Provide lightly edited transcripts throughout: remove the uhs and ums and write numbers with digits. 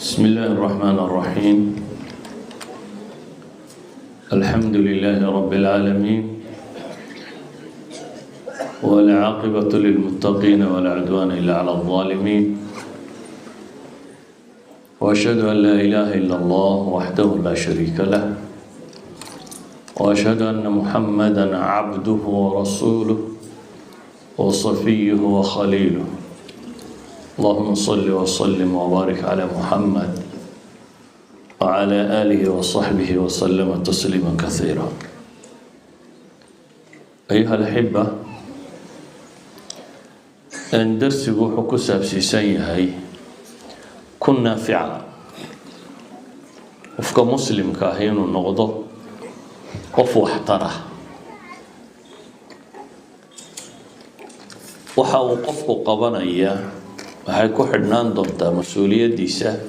بسم الله الرحمن الرحيم. الحمد لله رب العالمين، والعاقبة للمتقين ولا عدوان إلا على الظالمين، وأشهد أن لا إله إلا الله وحده لا شريك له، وأشهد أن محمدا عبده ورسوله وصفيه وخليله. اللهم صل وسلم وبارك على محمد وعلى آله وصحبه وسلم تسليما كثيرا. أيها الأحبة، أن درسوا حكسب سيسيهي كن نافعا وفق مسلم كاهين النغضة قفو احتره وحاو قفو قبنية waxay ku xidhnaan doontaa mas-uuliyaddiisa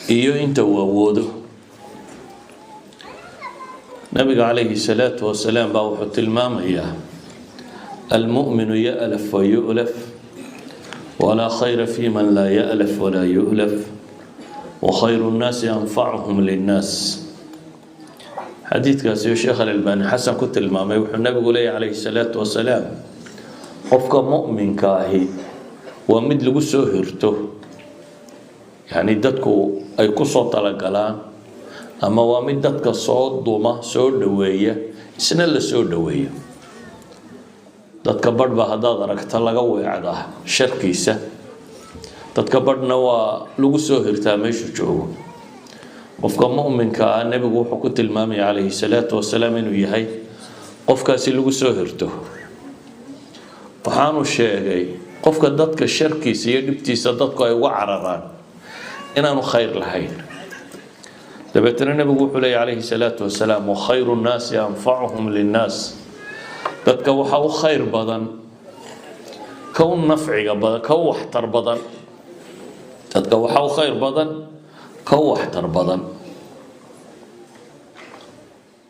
iyo inta uu awoodo. nabiga calayhi salaatu wasalaam baa wuxuu tilmaamayaa almu'minu ya'laf wa yu'laf walaa khayra fi man laa ya'laf walaa yu'laf wa khayru nnaasi anfacuhum linnaas. xadiidkaasi sheekh al-Albani xasan ku tilmaamay. wuxuu nabigu leeyahay calayhi salaatu wasalaam qofka mu'minka ahi waa mid lagu soo hirto, yani dadku ay ku soo talagalaan, ama waa mid dadka soo duma soo dhaweeya isna la soo dhaweeyo. dadka badhba haddaad aragta laga weecdaa sharkiisa, dadka badhna waa lagu soo hirtaa meeshu joogo. qofka mu'minka ah nabigu wuxuu ku tilmaamaya calayhi salaatu wasalaam inuu yahay qofkaasi lagu soo hirto. waxaanu sheegay qofka dadka sharkiisa iyo dhibtiisa dadku ay uga cararaan inaanu khayr lahayn. dabeetana nabigu wuxuu leeyahay calayhi salaatu wasalaam wakhayru nnaasi anfacuhum linnaas. dadka waxaa u khayr badan ka u nafciga badan ka u waxtar badan. dadka waxaa u khayr badan ka u waxtar badan.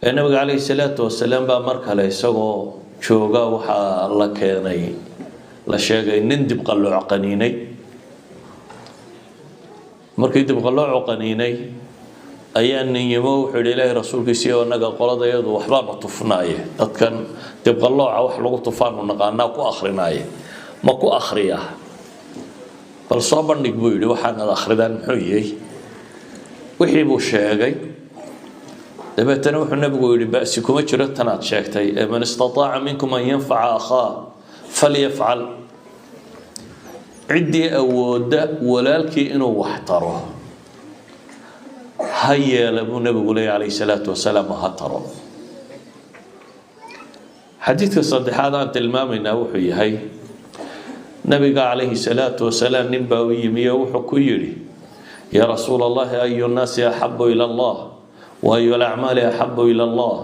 nabiga calayhi salaatu wasalaam baa mar kale isagoo jooga waxaa la keenay la sheegay nin dibqallooc qaniinay. markii dibqalloocu qaniinay ayaa nin yimo wuxuu yidhi ilaahay rasuulkiisii oo naga qoladayadu waxbaanu tufnaaye, dadkan dibqallooca wax lagu tufaanu naqaanaa ku akrinaaye, ma ku akhriyaa? bal soo bandhig buu yidhi, waxaanad akhridaan muxuu yahay? wixii buu sheegay. dabeetana wuxuu nabigu yidhi ba'si kuma jiro tanaad sheegtay, man istataaca minkum an yanfaca akhaa falyafcal. ciddii awooda walaalkii inuu wax taro ha yeela buu nabigu leeyahay calayhi salaatu wasalaam, ha taro. xadiidka saddexaad aan tilmaamaynaa wuxuu yahay nabiga calayhi salaatu wasalaam nin baa u yimi oo wuxuu ku yidhi yaa rasuula allahi ayu nnaasi axabu ila allah wa ayu alacmaali axabu ila allah.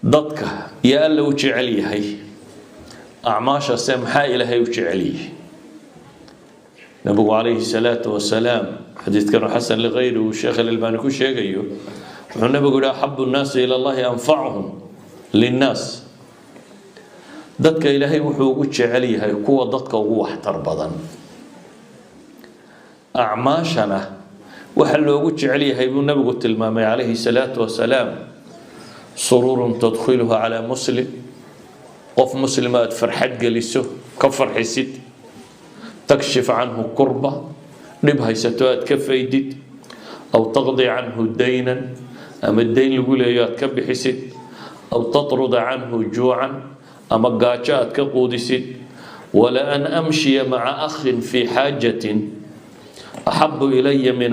dadka yaa alla u jecel yahay, acmaashase maxaa ilaahay u jecel yahay? nabigu calayhi salaatu wasalaam xadiidkanu xasan ligayri uu sheekh al-Albani ku sheegayo wuxuu nabigu yihi axabu nnaasi ila allahi anfacuhum linnaas. dadka ilaahay wuxuu ugu jecel yahay kuwa dadka ugu waxtar badan. acmaashana waxa loogu jecel yahay buu nabigu tilmaamay calayhi salaatu wasalaam sururun tadkhiluha calaa muslim. qof muslima aad farxad geliso, ka farxisid, takshif canhu kurba, dhib haysato aad ka faydid, aw taqdi canhu daynan, ama dayn lagu leeyo aad ka bixisid, aw tatruda canhu juucan, ama gaajo aad ka quudisid. wala an amshiya maca akhin fii xaajatin axabu ilaya min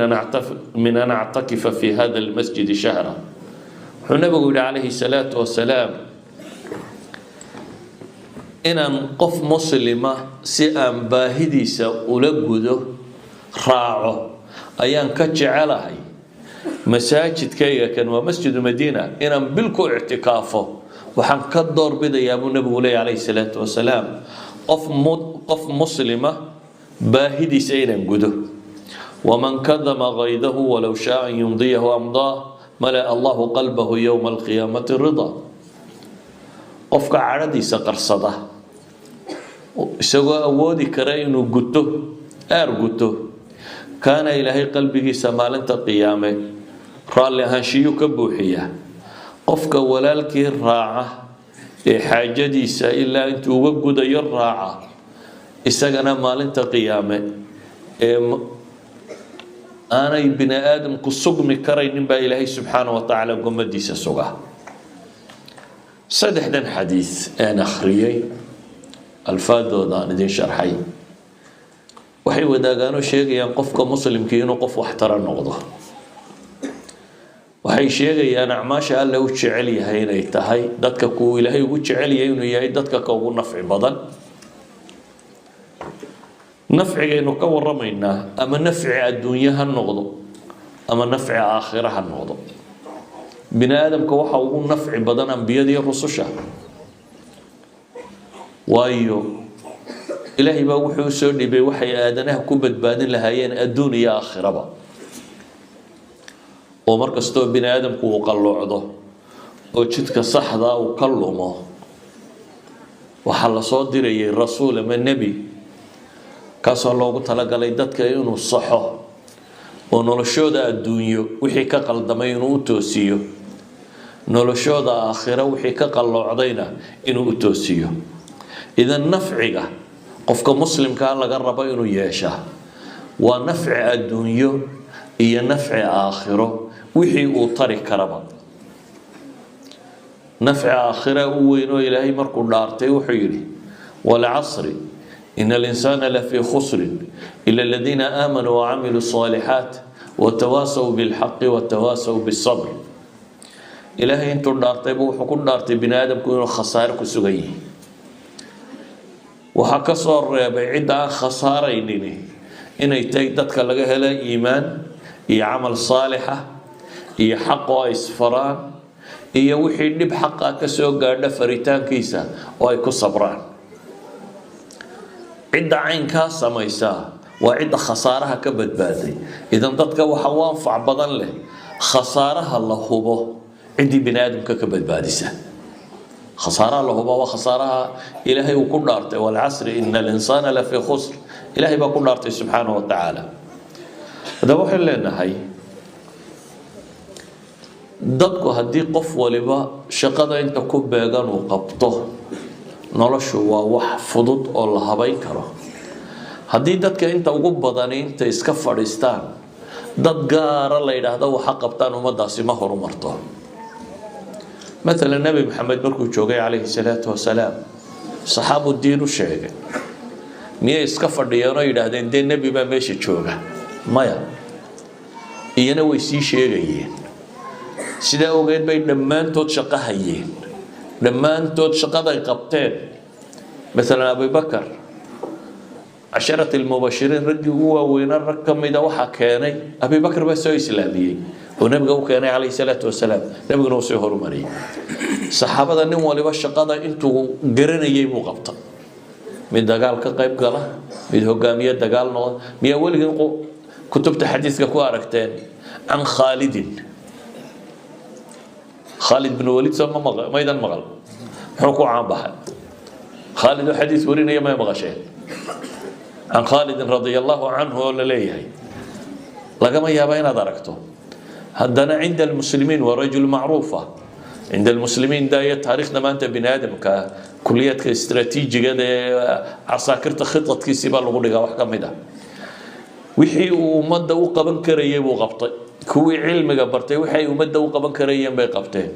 an actakifa fi hada almasjidi shahra. wuxuu nabigu yihi calayhi salaatu wasalaam inaan qof muslima si aan baahidiisa ula gudo raaco ayaan ka jecelahay masaajidkayga kan waa masjidu madiina inaan bil ku ictikaafo. waxaan ka doorbidayaa buu nabigu leeyahay calayhi salaatu wasalaam qof muslima baahidiisa inaan gudo. waman kadama gaydahu walow shaa an yumdiyahu amdaa malaa allahu qalbahu yowma alqiyaamati rida. qofka cadhadiisa qarsada isagoo awoodi kara inuu guto guto kaana ilaahay qalbigiisa maalinta qiyaame raalli ahaanshiyu ka buuxiya qofka walaalkii raaca ee xaajadiisa ilaa intuu uga gudayo raaca isagana maalinta qiyaame ee aanay bini aadamku sugmi karaynin baa ilaahay subxaanahu wa tacaala gomadiisa suga saddexdan xadiis aan akhriyay alfaadooda aan idin sharxay waxay wadaagaan oo sheegayaan qofka muslimkii inuu qof waxtara noqdo waxay sheegayaan acmaasha alle u jecel yahay inay tahay dadka kuwa ilaahay ugu jecel yahay inuu yahay dadka ka ugu nafci badan nafcigaynu ka waramaynaa ama nafci adduunye ha noqdo ama nafci aakhira ha noqdo bini aadamka waxa ugu nafci badan ambiyada iyo rususha waayo ilaahay baa wuxuu soo dhibay waxay aadanaha ku badbaadin lahaayeen adduun iyo aakhiraba oo markastoo bini aadamku uu qalloocdo oo jidka saxda uu ka lumo waxaa la soo dirayay rasuul ama nebi kaasoo loogu talagalay dadka inuu saxo oo noloshooda adduunyo wixii ka qaldamay inuu u toosiyo noloshooda aakhira wixii ka qalloocdayna inuu u toosiyo idan nafciga qofka muslimka laga rabo inuu yeeshaa waa nafci adduunyo iyo nafci aakhiro wixii uu tari karaba nafci aakhira u weyn oo ilaahay markuu dhaartay wuxuu yidhi walcasri ina alinsaana lafii khusrin ila aladiina aamanuu wacamiluu الصaalixaat watawaasaw bilxaqi watawaasaw bisabr ilaahay intuu dhaartayba wuxuu ku dhaartay bini aadamku inuu khasaare ku sugan yihi waxaa ka soo reebay cidda aan khasaaraynini inay tahay dadka laga hela iimaan iyo camal saalixa iyo xaq oo ay isfaraan iyo wixii dhib xaqa ka soo gaadha faritaankiisa oo ay ku sabraan cidda caynkaa samaysaa waa cidda khasaaraha ka badbaaday idan dadka waxa u anfac badan leh khasaaraha la hubo ciddii bini aadamka ka badbaadisa khasaaraha la hubo waa khasaaraha ilaahay uu ku dhaartay walcasri ina alinsaana lafii khusr ilaahay baa ku dhaartay subxaanahu wa tacaala haddaba waxaan leenahay dadku haddii qof waliba shaqada inta ku beegan uu qabto noloshu waa wax fudud oo la habayn karo haddii dadka inta ugu badani inta iska fadhiistaan dad gaara la yidhaahdo waxa qabtaan ummadaasi ma horumarto مثلا النبي محمد مركو جوغي عليه الصلاة والسلام صحابو الدين وشيغي مية اسكفر ديانا يدهدين دين نبي ما ماشي جوغا مايا إيانا ويسي شيغيين سيدا اوغيد باي دمان تود شقا هيين دمان تود شقا دا يقبتين مثلا أبي بكر عشرة المباشرين رجي هو وينار ركم إذا وحا كاني أبي بكر بس هو إسلاميين ونبقى كان عليه الصلاة والسلام نبقى نوصي هرماني صحابة النمو اللي بشقادا انتو قرن يجيبو قبطا من دقال كقيب قالا من هقامية دقال نوض من أول كتبت حديث كو أركتين عن خالد بن وليد سمى ميدان مغل حكو عام بحد خالد حديث ورينا يما يبغى شيء عن خالد رضي الله عنه ولا ليه لقما يابين دركته هدنا عند المسلمين ورجل معروفة عند المسلمين ده تاريخنا ما أنت بني آدم ككلية استراتيجية ده عساكرت خطط كيسيبا لغوليغا وحكم ده وحي ومدة وقبن كريه وغبطي كوي علم قبرتي وحي ومدة وقبن كريه بيقبتين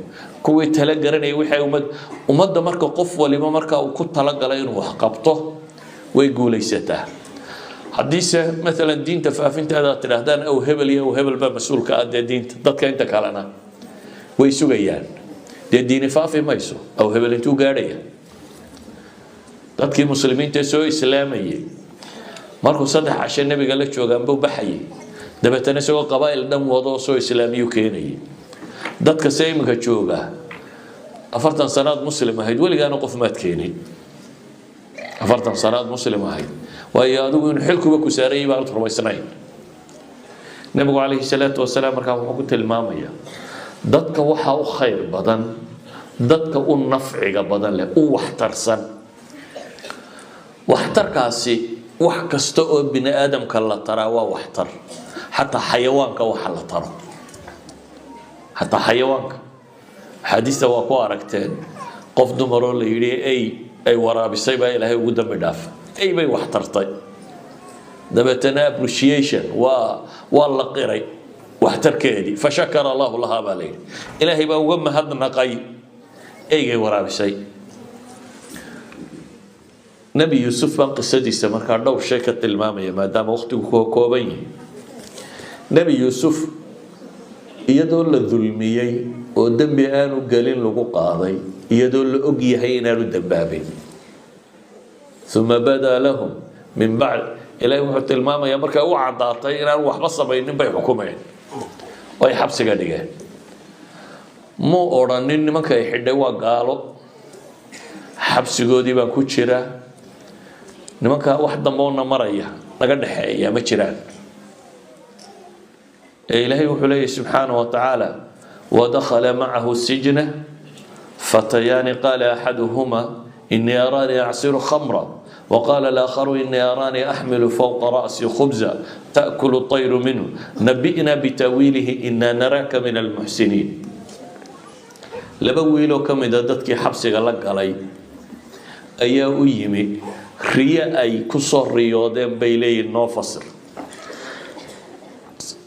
كوي تلقرني وحي ومدة مركا قف ولما مركا وكنت تلقلين وحقبته ويقول يسته حديثة مثلا دين تفافين هذا تلاهدان أو هبل أو هبل بقى مسؤول كأدي دين ضد كأنت كلنا ويسوع جيان دين فافي ما يسوع أو هبل أنتو قارية ضد كي مسلمين تسوي إسلامية مركو صدق عشان النبي قال لك شو جنبه بحي ده بتنسوا قبائل دم وضع سوي إسلامي وكيني ضد كسيم كشوجا أفرتن صناد مسلم هيد ولي كانوا قف مات كيني أفرتن صناد مسلم هيد وهي أدوين حلكوا بكساري بعد ربع سنين النبي عليه الصلاة والسلام مركب وقلت المامية ضدك وحى خير بدن ضدك النفع بدن له واحترسن waxtarkaasi wax kasta oo bini aadamka la taraa waa waxtar xataa xayawaanka waxa la taro xataa xayawaanka xadiista waa ku aragteen qof dumaroo la yidhi ay waraabisay baa ilaahay ugu dambi dhaafa ay bay wax tartay dabeetana appreciation waa la qiray waxtarkeedii fashakara allahu lahaa baa la yidhi ilaahay baa uga mahadnaqay eygay waraabisay nebi yuusuf baan qisadiisa markaa dhowr shay ka tilmaamaya maadaama waqtigu kooban yahay nebi yuusuf iyadoo la dulmiyey oo dembi aanu gelin lagu qaaday iyadoo la og yahay inaanu dambaabin uma badaa lahum min bacd ilaahay wuxuu tilmaamayaa markay u caddaatay inaan waxba samaynin bay xukumeen oo ay xabsiga dhigeen muu odhanin nimanka ay xidhay waa gaalo xabsigoodii baan ku jiraa nimankaa wax damboona maraya naga dhexeeya ma jiraan إلهي وحليه سبحانه وتعالى ودخل معه السجن فتيان قال أحدهما إني أراني أعصر خمرا وقال الآخر إني أراني أحمل فوق رأسي خبزا تأكل الطير منه نبئنا بتأويله إنا نراك من المحسنين لبويلو كم إذا دتك حبسك لك علي أي أيمي ريا أي كسر رياضين بيلي النوفصر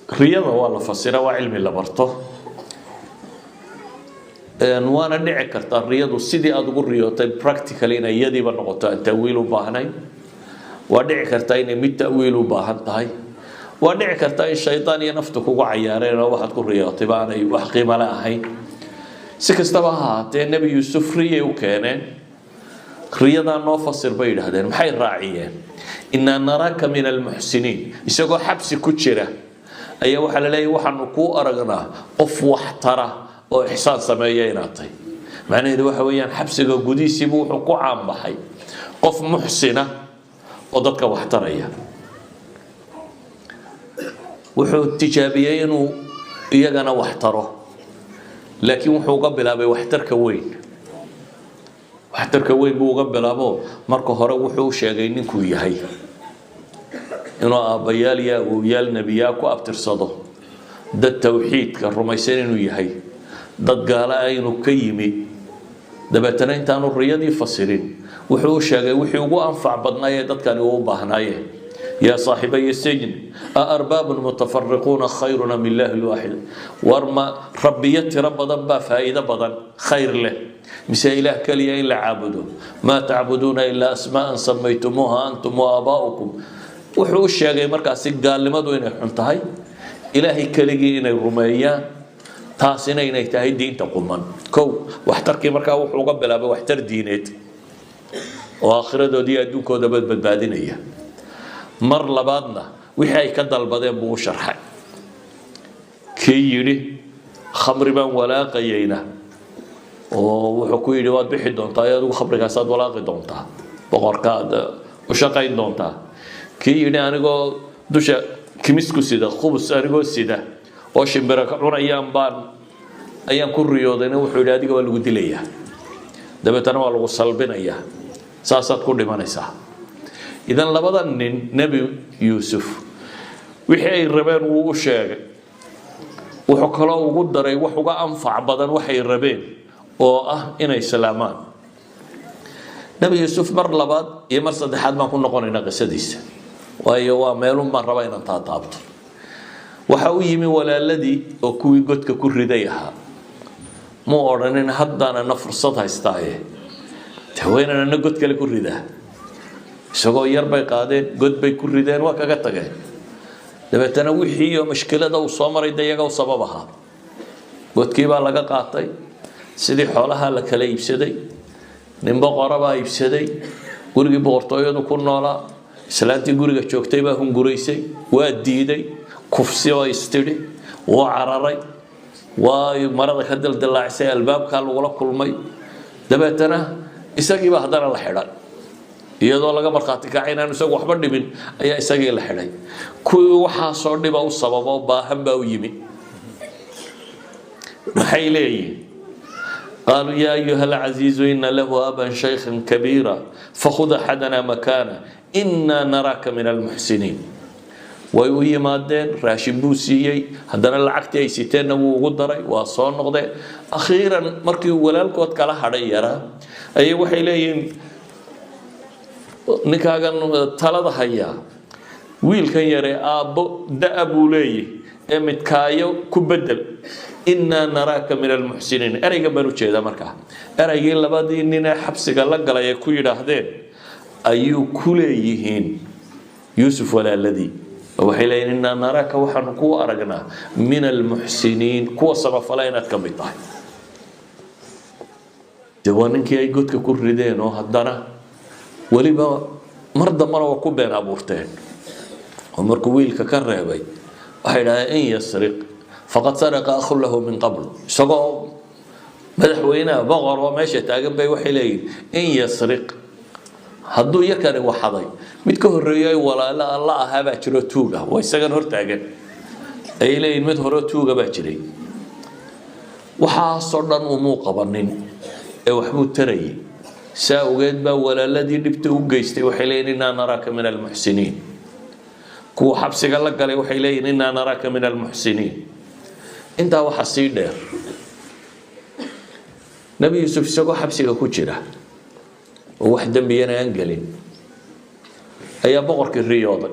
riyada waa la fasira waa cilmi la barto waana dhici kartaa riyadu sidii aad ugu riyootay practically inay iyadiiba noqoto aan ta'wiil u baahnayn waa dhici kartaa inay mid ta'wiil u baahan tahay waa dhici kartaa in shaydaan iyo naftu kugu cayaareen oo waxaad ku riyootay baanay wax qiimo la ahayn si kastaba ha ahaatee nebi yuusuf riyay u keeneen riyadaa noo fasir bay yidhaahdeen maxay raaciyeen innaa naraaka min almuxsiniin isagoo xabsi ku jira ayaa waxaa la leeyahay waxaanu kuu aragnaa qof wax tara oo ixsaan sameeya inaad tahay macnaheedu waxa weeyaan xabsiga gudihiisiibu wuxuu ku caanbaxay qof muxsina oo dadka wax taraya wuxuu tijaabiyey inuu iyagana wax taro laakiin wuxuu uga bilaabay waxtarka weyn buu uga bilaabo marka hore wuxuu sheegay ninkuu yahay inuu aabbayaal iyo awowyaal nebiyaa ku abtirsado dad tawxiidka rumaysan inuu yahay dad gaala ah inuu ka yimi dabeetana intaanu riyadii fasirin wuxuu u sheegay wixii ugu anfac badnaayee dadkani uu u baahnaayeen yaa saaxibaya sijn aarbaabun mutafariquuna khayruna min illaahi lwaaxid war ma rabbiyo tiro badan baa faa'iido badan khayr leh mise ilaah keliya in la caabudo maa tacbuduuna ilaa asmaa'an samaytumuuha antum wa aabaa'ukum wuxuu u sheegay markaasi gaalnimadu inay xun tahay ilaahay keligii inay rumeeyaan taasina inay tahay diinta quman kow waxtarkii markaa wuxuu uga bilaabay waxtar diineed oo aakhiradoodii adduunkooda badbaadinaya mar labaadna wixii ay ka dalbadeen buu u sharxay kii yidhi khamri baan walaaqayayna oo wuxuu ku yidhi waad bixi doontaa adigu khamrigaasaad walaaqi doontaa boqorkaad u shaqayn doontaa kii yidhi anigoo dusha kimisku sida khubus anigoo sida oo shimbira ka ayaan ku riyoodayna wuxuu yidhi adiga waa lagu dilayaa dabeetana waa lagu salbinayaa saasaad ku dhimanaysaa idan labada nin nebi yuusuf wixii ay rabeen wuu u sheegay wuxuu kaloo ugu daray wax uga anfac badan waxay rabeen oo ah inay salaamaan nebi yuusuf mar labaad iyo mar saddexaad baan ku noqonaynaa qisadiisa waayo waa meelun baan rabaa inaan taataabto waxa u yimi walaaladii oo kuwii godka ku riday ahaa muu odhanin haddaanana fursad haystaaye haweenanana god kale ku ridaa isagoo yar bay qaadeen god bay ku rideen waa kaga tageen dabeetana wixii iyo mashkilada uu soo maray dayaga u sabab ahaa godkii baa laga qaatay sidii xoolaha la kala iibsaday nin boqora baa iibsaday gurigii boqortooyadu ku noolaa islaantii guriga joogtay baa hunguraysay waa diiday kufsi oo istidhi waa cararay waa marada ka daldalaacisay albaabkaa lagula kulmay dabeetana isagiiba haddana la xidhay iyadoo laga markhaati kacay inaanu isagu waxba dhimin ayaa isagii la xidhay kuwii waxaasoo dhiba u sababo baahan baa u yimi maxay leeyihin قالوا يا أيها العزيز إن له أبا شيخا كبيرا فخذ أحدنا مكانه إنا نراك من المحسنين وي مادين راشن بوسيي هدنا العقد أي ستين وقدري وصار نقضي أخيرا مركي ولالكوت كلا حريرا أي وحي لين نكاغن تلاد هيا ويل كان يري أبو دا أبو لي إمت كايو كبدل إنا نراك من المحسنين أريق بنو جيدا مركا أريق لبادي إننا حبسك لقلا يكوي رهدين أيو كليهين يوسف ولا الذي وحيلين إنا نراك وحنكو أرقنا من المحسنين كو سبب فلاينات كميطاي جوانك يا قدك كردين وهدنا وليبا مرضى مرة وكو بين أبورتين ومركو ويلك كرهبي وحيلا إن يسرق فقد سرق أخ له من قبل سقوا مدحوينا بغر وماشي تاقن بي وحيلين إن يسرق هدو يكاري وحضي متكو الرياي ولا لا الله هابا جرو توغا ويساقن هرتاقن أي لين مد هرو توغا باجري وحا صردان ومو قبنين أي وحبو تري ساوغيد با ولا الذي نبتو قيستي وحيلين إنا نراك من المحسنين كو حبسك الله قال وحيلين إنا نراك من المحسنين انت وحسي دير نبي يوسف ساقو حبسك كجرة وواحد دنبينا ينقلين أيا بقرك الرياضي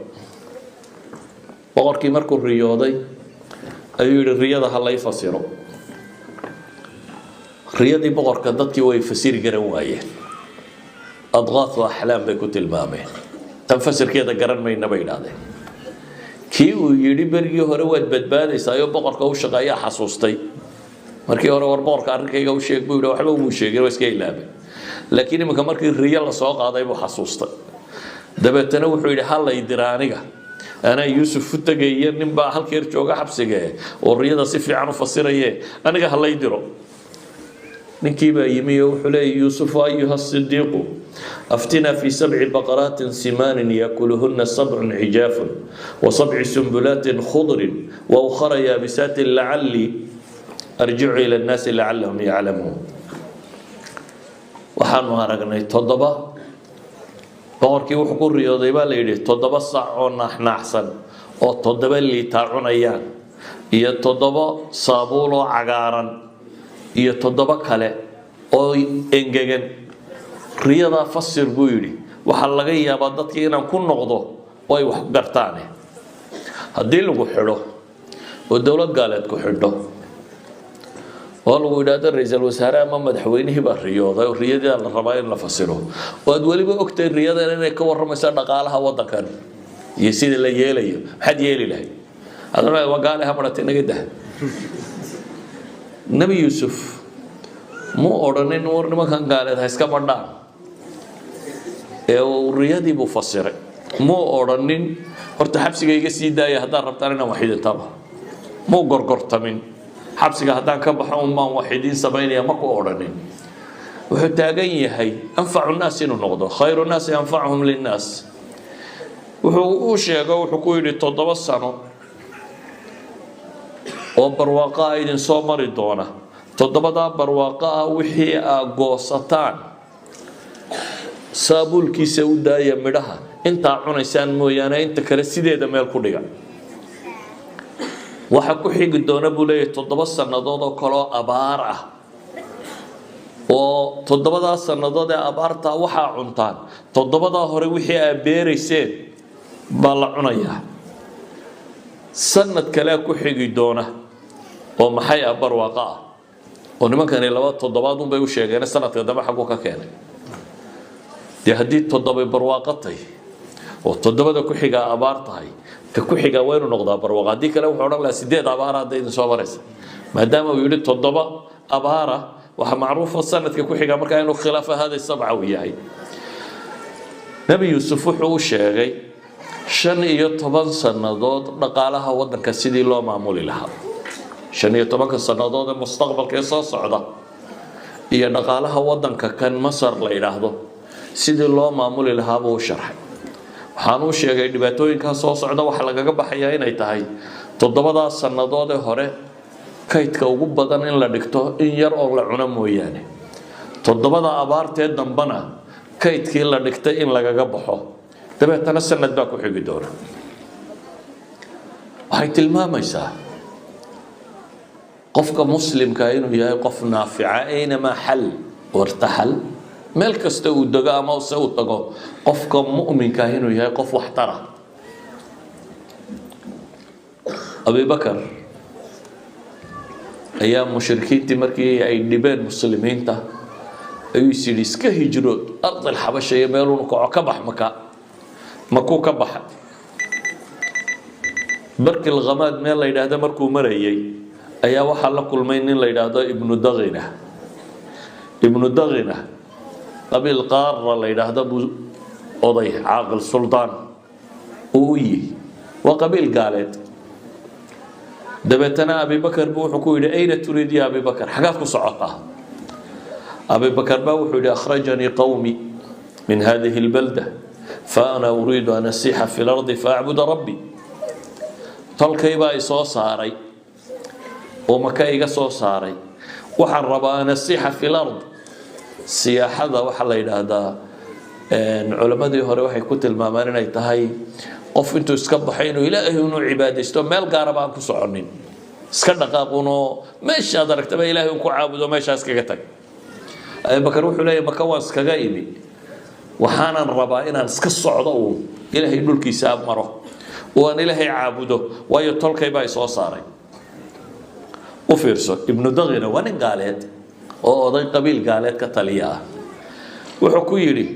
بقرك مركو الرياضي أيو الرياضة هلا يفسره رياضي بقرك ضدك ويفسير قروايه أضغاث وأحلام بكت المامين تنفسر كذا قرن ما ينبين هذا كيو يدي برجي هروات بدبادي سايو بقرك أو شقايا حسوستي مركي هرو بقرك أركي أو شيء بيقول وحلو مو شيء قروا سكيل لابه لكن ما كان مركي الريال ساق هذا يبغى حسوسته دبتنا وحول حلا يدرانيها أنا يوسف فتجي نبى هالكير جوجا حبسجة والرياضة صفي عنه فصيرية أنا جه الله يدرو نكيب يمي وحلي يوسف أيها الصديق أفتنا في 7 بقرات سمان يأكلهن 7 عجاف و7 سنبلات خضر وأخرى يابسات لعلي أرجع إلى الناس لعلهم يعلمون waxaanu aragnay 7 boqorkii wuxuu ku riyooday baa la yiri 7 sac oo naxnaxsan oo 7 liitar cunayaan iyo 7 saabuul oo cagaaran iyo 7 kale oo engegan riyada fasir buu yiri waxa laga yaabaa dadkii inaan ku noqdo oo ay wax gartaan hadii lagu xidho oo dawlad gaaleed ku xidho والله إذا رئيس الوزراء ما مدحوينه بالرياضة والرياضة على الرباين لفصله وأدولي بوقت الرياضة لأن كور مثلا قالها وضكر يصير اللي يلي حد يلي له هذا وقالها مرتين جدا نبي يوسف مو أورنين نور ما كان قال هذا إسكا بدان الرياضي بفسره مو أورنين ارتحبس جيجي سيدا يهدر ربطاننا وحيد تابه مو قرقر تمين حبسك هدان كبحون ما وحيدين سبعين ما كورنين وحتاجين هي أنفع الناس إنه نقضوا خير الناس ينفعهم للناس وحوش يجوا وحكوا لي تضبصنا وبرواقع إذن صامر الدونة تضبط برواقع وحي قوسطان سابول كيس ودا يمرها أنت عون إنسان مويانا أنت كرسيدة دمير كلها waxa ku xigi doona buu leeyahay 7 sanadood oo kale abaar ah oo 7 sanadood ee abaarta waxa cuntaan 7 hore wixii ay beereyseen baa la cunayaa sanad kale ku xigi doona oo maxay barwaaqo ah oo nimankan 2 toddobaad bay u sheegeen sanadka daba xaqo ka keenay hadii 7 barwaaqatay oo 7 ku xiga abaar tahay كحجة وين نقطة برواقة دي كلام حرام لا سديد أبارة دين صوارس ما دام يولد 7 أبارة ومعروف السنة كحجة مركانه خلافة هذه 7 وياي نبي يوسف وحوشة شن يطبن سنادات نقالها ودن كسيدي الله معمول لها شن يطبن سنادات المستقبل كيسا صعدة هي نقالها ودن كان مصر ليرهضه سيدي الله معمول لها بو شرح waxaan u sheegay dhibaatooyinka soo socda waxa lagaga baxayaa inay tahay 7 sanadood ee hore kaydka ugu badan in la dhigto in yar oo la cuno mooyaane toddobada abaartee dambana kaydkii la dhigtay in lagaga baxo dabeetana sanad baa ku xigi doona waxay tilmaamaysaa qofka muslimka inuu yahay qof naafica aynama xal wartaxal meel kasta uu dego ama se uu tago qofka mu'minka inuu yahay qof wax tara abubakar ayaa mushrikiintii markii ay dhibeen muslimiinta ayuu is yidhi iska hijrood ardal xabasha iyo meeluuna kaco ka bax makuu ka baxa barki lkhamaad meel la yidhaahdo markuu marayay ayaa waxaa la kulmay nin la yidhaahdo ibnu dakhina qabiil qaara la yidhaahdo buu oday caaqil suldaan uu u yihi waa qabiil gaaleed dabeetana abibakar buu wuxuu ku yidhi ayna turiid ya abibakar xagaad ku socotaa abibakar baa wuxuu yidhi akhrajanii qowmi min hadihi lbalda faana uriidu an asiixa fi lardi faacbuda rabbi tolkay baa isoo saaray oo maka iga soo saaray waxaan rabaa an asiixa fi lard siyaaxada waxaa la yidhaahdaa culammadii hore waxay ku tilmaamaan inay tahay qof intuu iska baxay inuu ilaahay inuu cibaadaysto meel gaaraba aan ku soconin iska dhaqaaqunoo meeshaad aragtaba ilaahay uu ku caabudo meeshaas kaga tag abubakar wuxuu leeyahy maka waan iskaga imi waxaanan rabaa inaan iska socdo uun ilaahay dhulkiisa maro oo aan ilaahay caabudo waayo tolkay baa isoo saaray u fiirso ibnu dakhina waa nin gaaleed oo oday qabiil gaaleed ka taliya ah wuxuu ku yidhi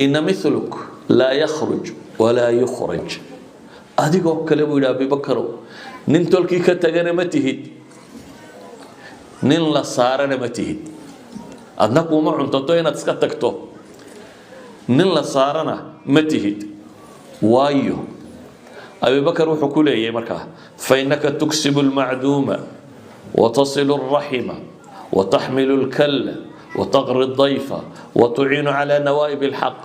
ina miluk laa yakhruj walaa yukhraj adigoo kale buu yidhi abibakarow nin tolkii ka tagana ma tihid nin la saarana ma tihid adna kuuma cuntato inaad iska tagto nin la saarana ma tihid waayo abibakar wuxuu ku leeyahay markaa fainaka tuksibu lmacduuma وتصل الرحم وتحمل الكل وتقري الضيف وتعين على نوائب الحق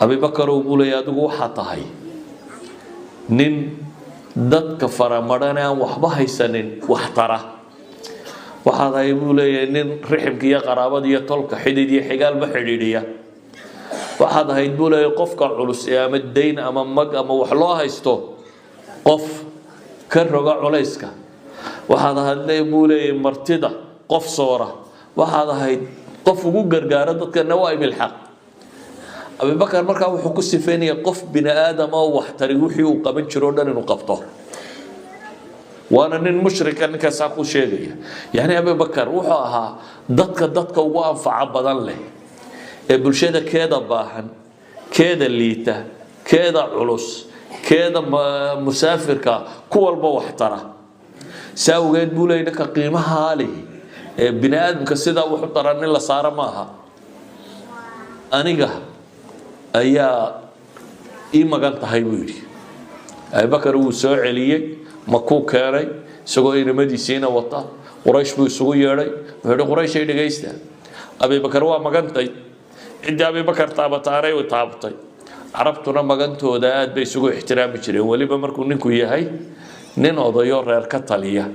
أبي بكر وقول يا دقو حطهي نين ددك فرمرنا وحبهي سنين واحتره وهذا يقول يا نين رحمك يا قرابة يا طلق حديدي حقال بحديدية وهذا يقول يا قفك علوس يا مدين أمام مج أما وحلوها يستو قف كرجع عليسك waxaad ahaydnay buu leeyahay martida qof soora waxaad ahayd qof ugu gargaara dadka nawaaib ilxaq abubakar markaa wuxuu ku sifeynaya qof bini aadam oo wax tari wixii uu qaban jiro dhan inuu qabto waana nin mushrika ninkaasaa ku sheegaya yani abubakar wuxuu ahaa dadka ugu anfaca badan leh ee bulshada keeda baahan keeda liita keeda culus keeda musaafirka ku walba wax tara saawgeed buu leeyahay ninka qiimaha leh ee bini aadamka sidaa wuxuu daran in la saaro maaha aniga ayaa ii magan tahay buu yidhi abubakar wuu soo celiyey makuu keenay isagoo inamadiisiina wata quraysh buu isugu yeedhay wuxuu yidhi quraysh ay dhegaysta abubakar waa magantay ciddii abubakar taabataanay u taabatay carabtuna magantooda aad bay isugu ixtiraami jireen weliba markuu ninku yahay nin odayo reer ka taliya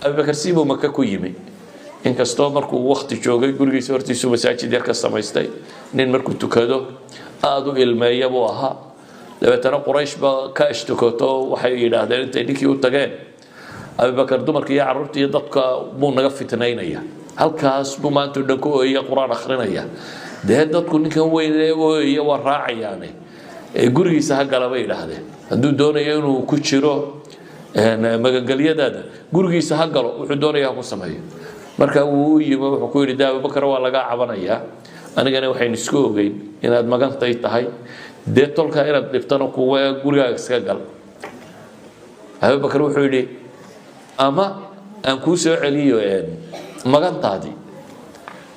abubakar siibuu maka ku yimi inkastoo markuu waqti joogay gurigiisa hortiisu masaajid yar ka samaystay nin markuu tukado aada u ilmeeya buu ahaa dabeetana quraysh baa ka ishtukoto waxay yidhaahdeen intay ninkii u tageen abubakar dumarka iyo carruurta iyo dadka buu naga fitnaynaya halkaas buu maanta dhan ku ooyaya qur-aan akhrinaya dee dadku ninkan weyn ooyaya waa raacayaane gurigiisa ha gala bay yidhaahdeen hadduu doonayo inuu ku jiro magangelyadaada gurigiisa ha galo wuxuu doonaya ha ku sameeyo marka wuu u yimi wuxuu ku yidhi abubakar waa lagaa cabanayaa anigana waxaynu isku ogeyn inaad magantay tahay dee tolka inaad dhibtana kuwa gurigaaga iska gal abubakar wuxuu yidhi ama aan kuu soo celiyo magantaadii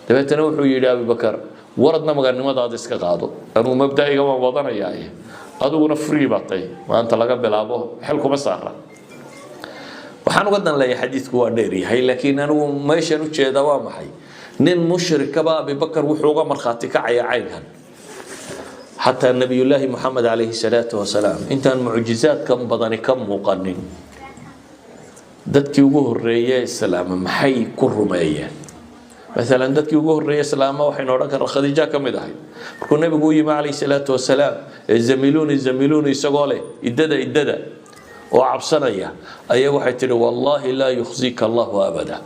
dabeetana wuxuu yidhi abubakar waradna magannimadaada iska qaado anuu mabda'iga waan wadanayaa adiguna free baa tahay maanta laga bilaabo xel kuma saara waxaan uga dan leeyahay xadiidku waa dheer yahay laakiin anigu meeshan u jeedaa waa maxay nin mushrikaba abubakar wuxuu uga markhaati kacaya caynkan xataa nabiyullaahi maxamed calayhi salaatu wasalaam intaan mucjizaadkan badani ka muuqanin dadkii ugu horeeyay islaam maxay ku rumeeyeen مثلا dadkii ugu horeeyay islaam waxay odhan karaan khadiija kamid ahay markuu nabigu yimi calayhi salaatu wasalaam zamiluni isagoo leh idada oo cabsanaya ayaa waxay tiri wallahi la yukhzika allah abada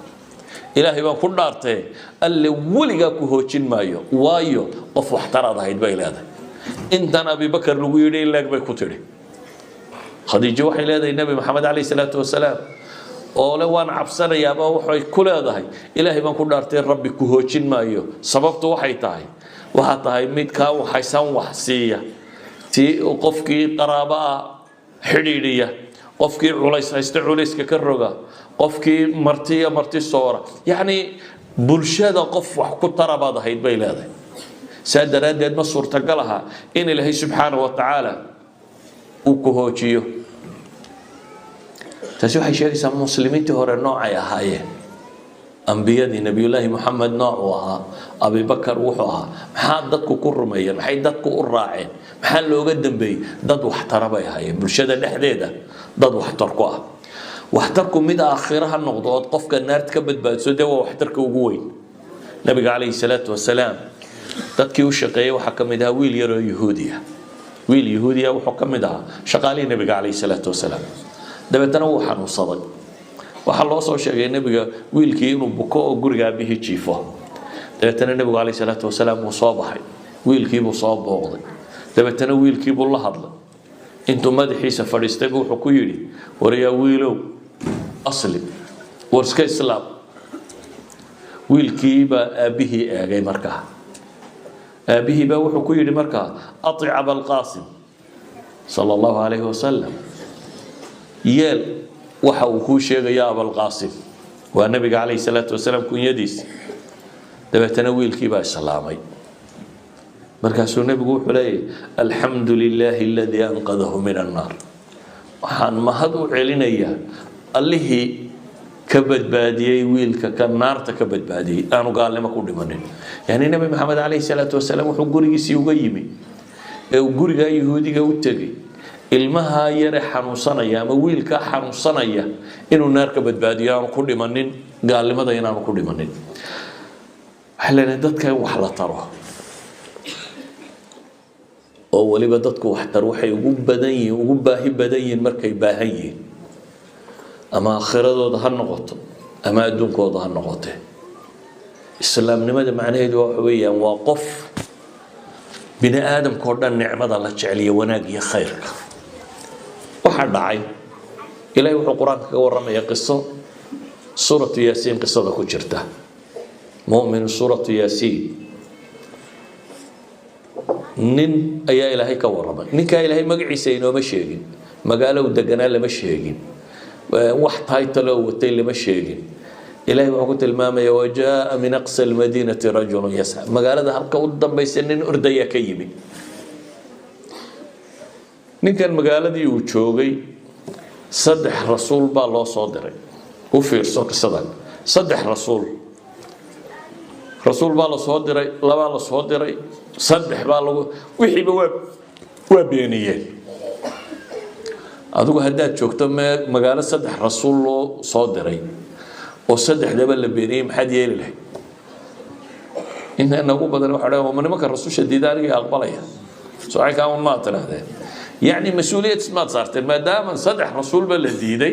ilaahi baan ku dhaartay alle waliga ku hoojin maayo waayo qof wax tarad ahayd bay leedahay intan abi bakar lagu yiri ilaag bay ku tiri khadiija waxay leedahay nabi maxamed calayhi salaatu wasalaam oo le waan cabsanayaa ba waxay ku leedahay ilaahi baan ku dhaartay rabbi ku hoojin maayo sababtu waxay tahay mid ka waxaysan wax siiya tii qofkii qaraaba xiriiriya qofkii culays haysta culayska ka roga qofkii marti soora yani bulshada qof wax ku tarabaad ahayd bay leedahay saadaradeed ma suurtagal aha in ilaahay subxaanahu wa tacaala uu ku hoojiyo taasi waxay sheegaysaa muslimiintii hore noocay ahaayeen ambiyadii nabiyullaahi maxamed nooc uu ahaa abi bakar wuxuu ahaa maxaa dadku ku rumeeyeen maxay dadku u raaceen maxaa looga dambeeyey dad waxtar bay ahaayeen bulshada dhexdeeda dad waxtar ku ah waxtarku mid aakhiraha noqdo oo qofka naarta ka badbaadso dee waa waxtarka ugu weyn nabiga calayhi salaatu wasalaam dadkii u shaqeeyay waxaa ka mid ahaa wiil yar oo yahuudiya wuxuu ka mid ahaa shaqaalihii nabiga calayhi salaatu wasalaam dabeetana wuu xanuunsaday waxaa loo soo sheegay nabiga wiilkii inuu buko oo guriga aabihii jiifo dabeetana nabigu calayhi salaatu wasalaam wuu soo baxay wiilkiibuu soo booqday dabeetana wiilkiibuu la hadlay intuu madaxiisa fadhiistay buu wuxuu ku yidhi warayaa wiilow aslim war iska islaam wiilkiibaa aabbihii eegay markaa aabihiibaa wuxuu ku yidhi markaa atic abalqaasim sala allahu calayhi wasalam yeel waxa uu kuu sheegaya abalqaasim waa nabiga calayhi salaatu wasalaam kunyadiisa dabeetana wiilkiibaa islaamay markaasuu nabigu wuxuu leeyahay alxamdu lilaahi aladii anqadahu min annaar waxaan mahad u celinayaa allihii ka badbaadiyey wiilka ka naarta ka badbaadiyey aanu gaalnimo ku dhimanin yani nabi maxamed calayhi salaatu wasalaam wuxuu gurigiisii uga yimi ee uu gurigaa yahuudiga u tegey ilmaha yare xanuunsanaya ama wiilka xanuunsanaya inuu naar ka badbaadiyo aanu ku dhimanin gaalnimada inaanu ku dhimanin waxaa leenahay dadka in wax la taro oo waliba dadku waxtar waxay ugu baahi badan yihiin markay baahan yihiin ama aakhiradooda ha noqoto ama adduunkooda ha noqote islaamnimada macnaheedu waxa weeyaan waa qof bini aadamkoo dhan nicmada la jeceliyo wanaag iyo khayrka waxaa dhacay ilaahay wuxuu qur-aanka kaga warramaya qiso suuratu yaasiin qisada ku jirta mu'min suuratu yaasiin nin ayaa ilaahay ka warramay ninkaa ilaahay magaciisa inooma sheegin magaalo uu deganaa lama sheegin wax taytalo watay lama sheegin ilaahay wuxuu ku tilmaamaya wajaa min aqsa almadiinati rajulun yasca magaalada halka u dambaysa nin ordaya ka yimi ninkan magaaladii uu joogay 3 rasuul baa loo soo diray u fiirso qisadan 3 rasuul baa la soo diray 2 la soo diray 3 baa lagu wixiiba waa beeniyeen adigu haddaad joogto magaalo 3 rasuul loo soo diray oo 3daba la beeniyay maxaad yeeli lahayd inna ugu badan waxa dhaw ma nimanka rasuusha diidaaniga aqbalaya soo ay kaan ma tirahdeen يعني مسؤولية ما صارت ما دام 3 رسول بلديدي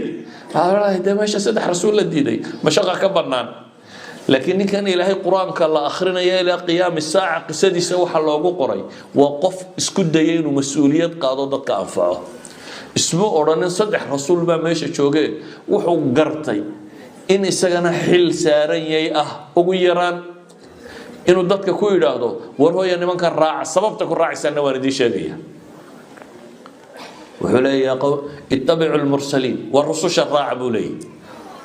هذا ده ماشي 3 رسول لديدي مشقة كبرنان لكن كان إلهي قرآن كلا آخرنا يا إلى قيام الساعة قصدي سوى حلوه قري وقف اسكت دين ومسؤولية قاضي كأنفعه اسمه أوران 3 رسول ما ماشي شوقي وحو قرتي إن سجنا حل ساري وغيران إنه ضدك كوي هذا وهو يعني من كان راع سببتك الراعي سنة وردي شادية وحلي يا قوم اتبعوا المرسلين والرسل الراع بولي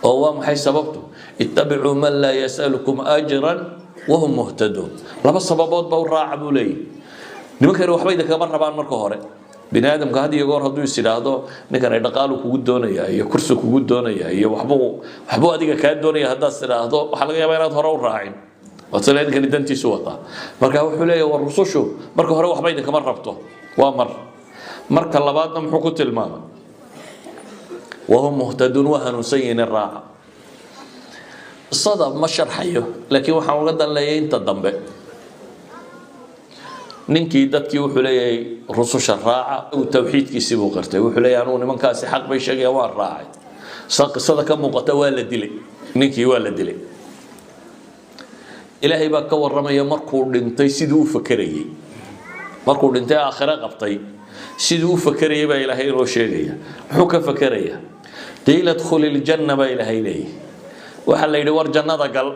وهو محي سببته اتبعوا من لا يسألكم أجرا وهم مهتدون لما سببات بو الراع بولي نمكن روح بيدك مرة بان مركو هوري بني آدم كهدي يقول هدو يسيرادو نكن يدقالو كوغود دونيا يا كرسو كوغود دونيا يا وحبو أديك كاد دونيا هدا سيرادو وحلقة يبينات هراو الراعين وصلين كان دنتي سوطا مركا وحلي والرسل شو مركو هراو وحبيدك مرة ربطه وامر marka labaadna muxuu ku tilmaamay وهم مهتدون وهنسين الراعة الصدى ما شرحيه لكن وحاول قد لا ينت الضنبه ninkii dadkii wuxuu leeyahay rususha raaca oo tawxiidkiisa buu qartay wuxuu leeyahay anu nimankaasi xaq bay sheegayaan waa raacay qisada ka muuqata waa la dilay ninkii waa la dilay ilaahay baa ka waramaya markuu dhintay siduu u fakarayay markuu dhintay aakhira qabtay siduu u fakarayay baa ilaahay inoo sheegaya wuxuu ka fakaraya qiila dkhulil janna baa ilaahay leeyahay waxa la yidhi war jannada gal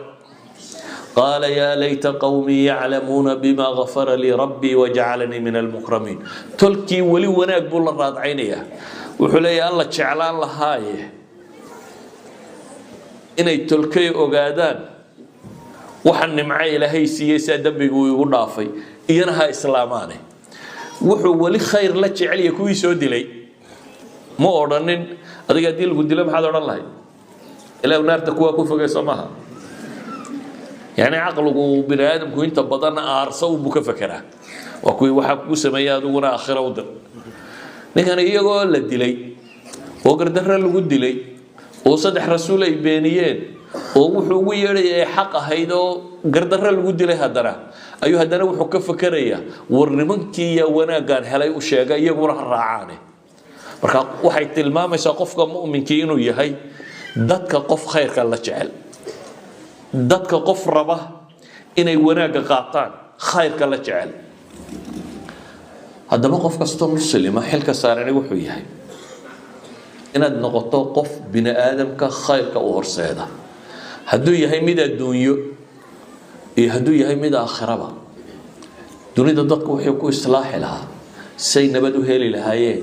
قال يا ليت قومي يعلمون بما غفر لي ربي وجعلني من المكرمين تلكي ولي وناك بول الراد عينيا وحلي الله جعلان لهاي إني تلكي أقادان وحن معي لهي سياسة دبي ويقول رافي إينها إسلاماني وحو ولي خير لا جعل يكوي سودي لي مو أورنين هذا قاعد يقول قد لهم هذا الله إلا ونار تكوا كوفا سماها يعني عقله بني آدم كوين تبضان أرسو بك فكرة وكوي وحكو سمياد ونا آخر ودر لكن يقول للدلي وقردر الودلي وصدح رسولي بينيين ووحو يري حق هيدو قردر الودلي هدرا أيها هدرا وحو كفكرية ورنمنكي يا ونا قال هلاي وشيغا يقول الرعاني marka waxay tilmaamaysaa qofka mu'minka inuu yahay dadka qof khayrka la jecel dadka qof raba inay wanaaga qaataan khayrka la jecel haddaba qof kastoo muslima xilka saaran wuxuu yahay inaad noqoto qof bini aadamka khayrka u horseeda hadduu yahay mid adduunyo iyo hadduu yahay mid aakhiraba dunida dadku waxay ku islaaxi lahaa say nabad u heli lahaayeen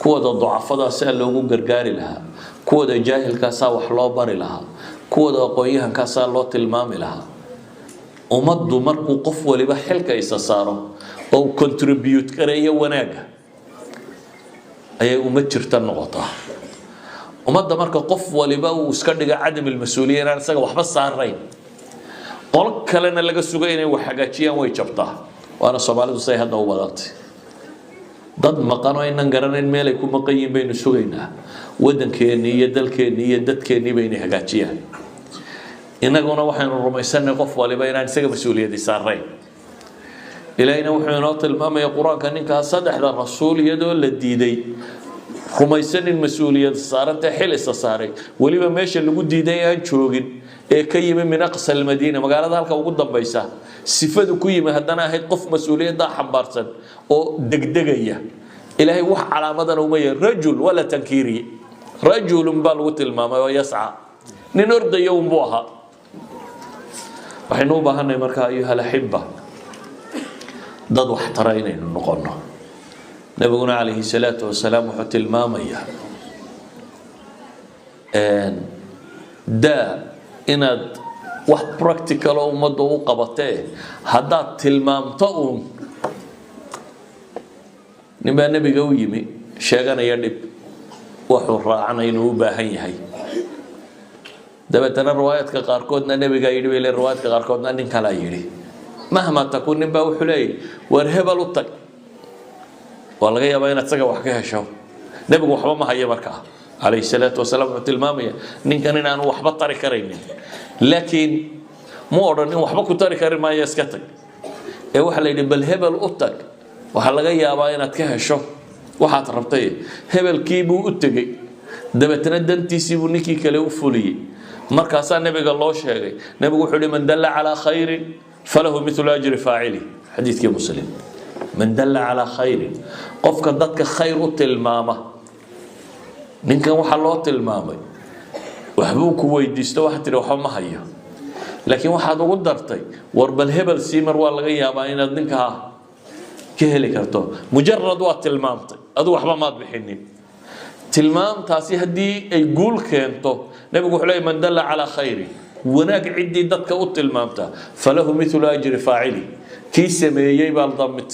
kuwada ducafada si loogu gargaari lahaa kuwada jaahilkaasa wax loo bari lahaa kuwada aqoonyahankaasa loo tilmaami lahaa ummaddu markuu qof waliba xilka isa saaro oo contribute gareeyo wanaaga ayay ummad jirta noqotaa ummadda marka qof waliba uu iska dhiga cadam ilmas-uuliya inaan isaga waxba saarayn qol kalena laga sugo inay wax hagaajiyaan way jabtaa waana Soomaalidu say hadda u badantay dad maqan oo inaan garanayn meel ay ku maqan yihiin baynu sugaynaa wadankeena iyo dalkeena iyo dadkeena bayna hagaajiyaan inaguna waxaanu rumaysanay qof waliba inaan isaga mas'uuliyad saarayn ilaahayna wuxuu inoo tilmaamay quraanka ninka saddexda rasuul iyadoo la diiday rumaysanin mas'uuliyad saaranta xil isa saaray waliba meesha lagu diiday aan joogin ee ka yimi min aqsal madiina magaalada halka ugu dambaysa sifadu ku yimi haddana ahayd qof mas'uuliyadda xambaarsan oo degdegaya ilaahay wax calaamadan uma yahay rajul wala tankiri rajul bal tilmaamay oo yas'a nin ordayo un buu ahaa waxaynu u baahanay marka ayuha alahibba dad wax taraynaynu noqono nabiguna alayhi salatu wasalaam wuxuu tilmaamaya da inaad wax practical oo ummadda u qabatee haddaad tilmaamto uun ninbaa nabiga u yimi sheeganaya dhib wuxuu raacanay inuu u baahan yahay dabeetana riwaayadka qaarkoodna nabiga yidhi bay leeyihiin riwaayadka qaarkoodna nin kala yidhi mahma takun ninbaa wuxuu leeyahay war hebel u tag waa laga yaabaa inaad isaga wax ka hesho nabigu waxba ma hayo markaa alayhi salaatu wasalaam wuxuu tilmaamaya ninkan inaanu waxba tari karaynin laakiin mu odhanin waxba ku tari kari maayo iska tag ee waxa la yidhi bal hebel u tag waxa laga yaabaa inaad ka hesho waxaad rabtay hebelkii buu u tegay dabeetana dantiisii buu ninkii kale u fuliyay markaasaa nabiga loo sheegay nabigu wuxuu yidhi man dalla calaa khayrin falahu mithlu ajri faacili xadiidkii muslim man dalla calaa khayrin qofka dadka khayr u tilmaama ninkan waxaa loo tilmaamay waxbuu ku weydiisto waxaad tidhi waxba ma hayo laakiin waxaad ugu dartay war bal hebel siimar waa laga yaabaa inaad ninkaa ka heli karto mujarad waa tilmaamtay adu waxba maad bixinin tilmaamtaasi haddii ay guul keento nabigu wuxuu leeyahay man dalla calaa khayrin wanaag ciddii dadka u tilmaamta falahu mithlu ajri faacili kii sameeyey baa lamid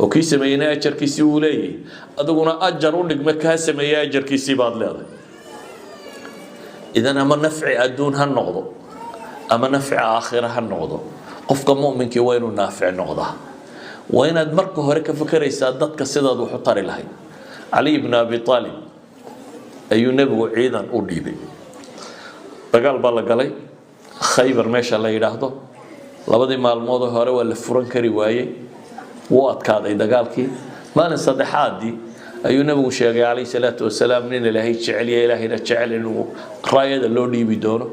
oo kii sameeyeyna ajarkiisii uu leeyahay adiguna ajar u dhigma kaa sameeyey ajarkiisii baad leedahay idan ama nafci adduun ha noqdo ama nafci aakhira ha noqdo qofka mu'minkii waa inuu naafic noqdaa waa inaad marka hore ka fakaraysaa dadka sidaad wax u tari lahayd cali ibn abi talib ayuu nebigu ciidan u dhiibay dagaal baa la galay khaybar meesha la yidhaahdo labadii maalmood hore waa la furan kari waayey wuu adkaaday dagaalkii maalin saddexaadii ayuu nebigu sheegay calayhi salaatu wasalaam nin ilaahay jecel yahay ilaahayna jecel inuu raayada loo dhiibi doono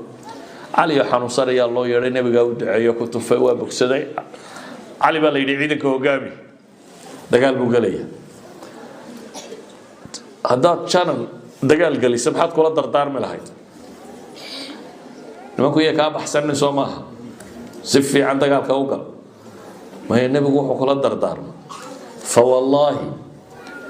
cali oo xanuunsan ayaa loo yeedhay nebigaa u duceeyo ku tufay waa bogsaday cali baa la yidhi ciidanka hogaami dagaal buu gelaya haddaad janan dagaal gelisa maxaad kula dardaarmi lahayd nimanku iya kaa baxsanin soo maaha si fiican dagaalka u gal maya nebigu wuxuu kula dardaarma fawallaahi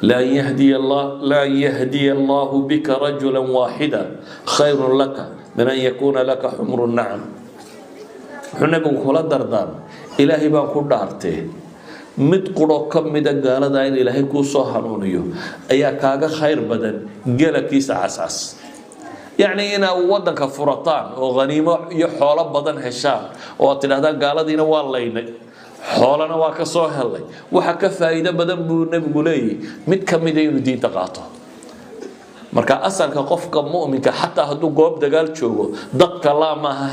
لا يهدي الله بك رجلا واحدا خير لك من أن يكون لك حمر النعم حنبو كلا دردان إلهي بان كو دارته mid quro kamida gaalada in ilaahay ku soo hanuuniyo ayaa kaaga khayr badan galkiisa asas يعني ina wadanka furataan oo qaniimo iyo xoolo badan heshaan oo tidaahdaan gaaladiina waa leeynay xoolana waa ka soo helay waxa ka faa'iido badan buu nabigu leeyahay mid kamid ah inuu diinta qaato marka asalka qofka mu'minka hatta haduu goob dagaal joogo dadka la maaha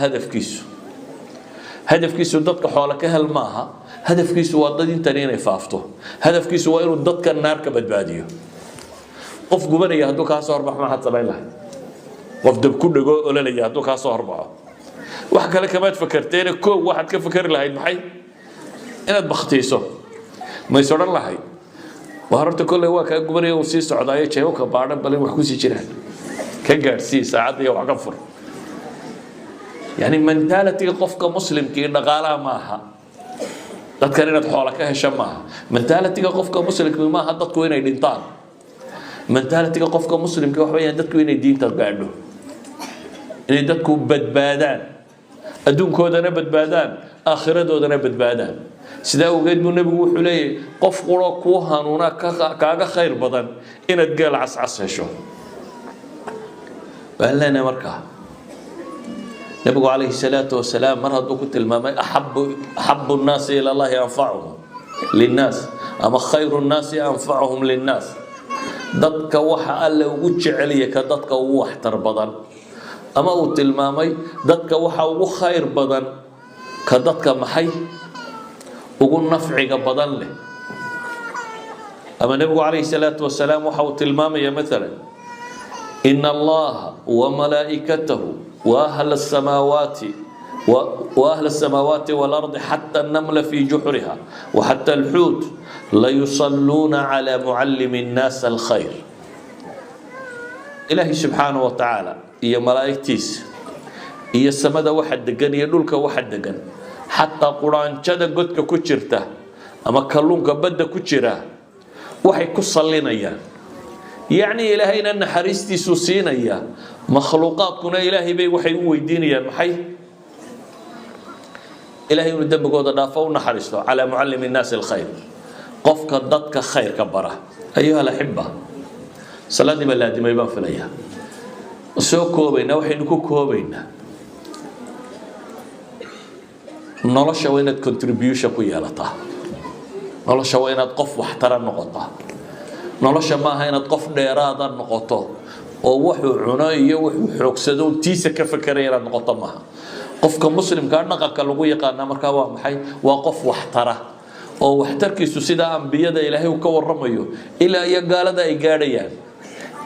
hadafkiisu dadka xoolo ka hel maaha hadafkiisu waa dad inta inay faafto hadafkiisu waa inuu dadka naar ka badbaadiyo qof gubanaya haduu ka soo horbax ma had sameyn lahayd qof dab ku dhago olalaya haduu ka soo horbaxo wax kale kama fakarteen koow waxaad ka fakari lahayd maxay inaad bakhtiiso ma isodhan lahayd waa horta kolley waa kaa gubanaya uu sii socdaayo jeebo ka baadhan balin wax ku sii jiraan ka gaarsii saacadda iyo wax ka fur yani mentality qofka muslimkii dhaqaalaha maaha dadkan inaad xoola ka hesha maaha mentality qofka muslimkii maaha dadku inay dhintaan mentality qofka muslimkii waxa weeyaan dadku inay diinta gaadho inay dadku badbaadaan adduunkoodana badbaadaan aakhiradooda badbaadaan sida ogeed buu nabigu wuxuu leeyahay qof qoro ku hanuuna kaaga khayr badan inaad gaal cascas hesho baalana markaa nabigu calayhi salaatu wasalaam mar hadduu ku tilmaamay ahabbu nnaasi ila allahi anfacuhum linnaas ama khayru nnaasi anfacuhum linnaas dadka waxa alle ugu jeceliya ka dadka ugu waxtar badan ama uu tilmaamay dadka waxa ugu khayr badan ka dadka maxay ugu nafciga badan leh ama nabigu calayhi salaatu wasalaam waxa uu tilmaamaya maalan inna allaha wa malaa'ikatahu wa ahla as-samawati wal ardi hatta an-namla fi juhriha wa hatta al-hut la yusalluna ala muallimi an-nas al-khayr ilahi subhanahu wa ta'ala iyo malaa'iktiisa iyo samada waxa degan iyo dhulka waxa degan حتى قرآن جدا قد كوتشرته أما كلون كبدا كوتشرة وحي كوصلينا يعني إلهينا أن حريستي سوسينا مخلوقات كنا إلهي بي وحي ويدين يا محي إلهي ندب قد دافعنا حريسته على معلم الناس الخير قفك ضدك خير كبره أيها الأحبة صلاة بلادي ما يبان في الأيام سو كوبينا وحي نكو كوبينا nolosha waa inaad contribution ku yeelataa nolosha waa inaad qof waxtar noqotaa nolosha ma aha inaad qof dheeraad noqoto oo wuxuu cuno iyo wuxuu xoogsado tiisa ka fakaraya inaad noqoto maaha qofka muslimka dhaqanka lagu yaqaan marka waa maxay waa qof waxtara oo waxtarkiisu sida ambiyada ilaahay uu ka waramayo ilaa iyo gaalada ay gaadhayaan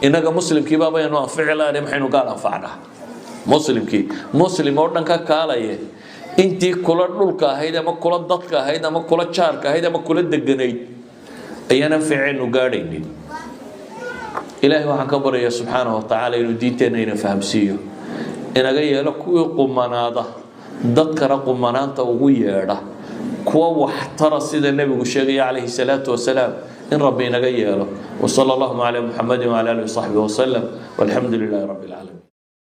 inaga muslimkii baa baynu anficilaa maxaynu gaal anfacnaa muslim oo dhanka kaalaya intii kula dhulka ahayd ama kula dadka ahayd ama kula jaarka ahayd ama kula deganayd ayana fiicinu gaadhaynin ilaahay waxaan ka baraya subhanahu wa ta'ala inuu diinteena ina fahamsiiyo inaga yeelo kuwii qumanaada dadkana qumanaanta ugu yeedha kuwa waxtara sida nabigu sheegay calayhi salaatu wasalaam in rabbi inaga yeelo wa sallallahu ala muhammadin wa ala alihi wa sahbihi wa sallam walhamdulillahi rabbil alamin